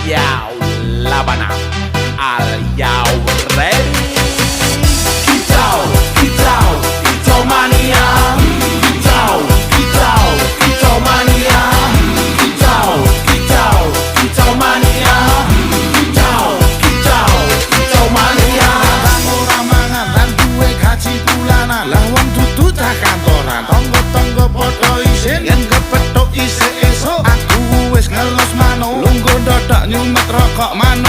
Yo, Labana, are you ready? Kicau, kicau, kicau mania. Kicau, kicau, kicau mania. Kicau, kicau, kicau mania. Kicau, kicau, kicau mania. Ora mangan lan duwe gaji bulanan. Lah wong dudu tak kantoran. Tonggo-tonggo padha isin yen kepethuk isih esuk. Aku wis ngelos manuk. Lungguh dodok nyumet rokok manuk.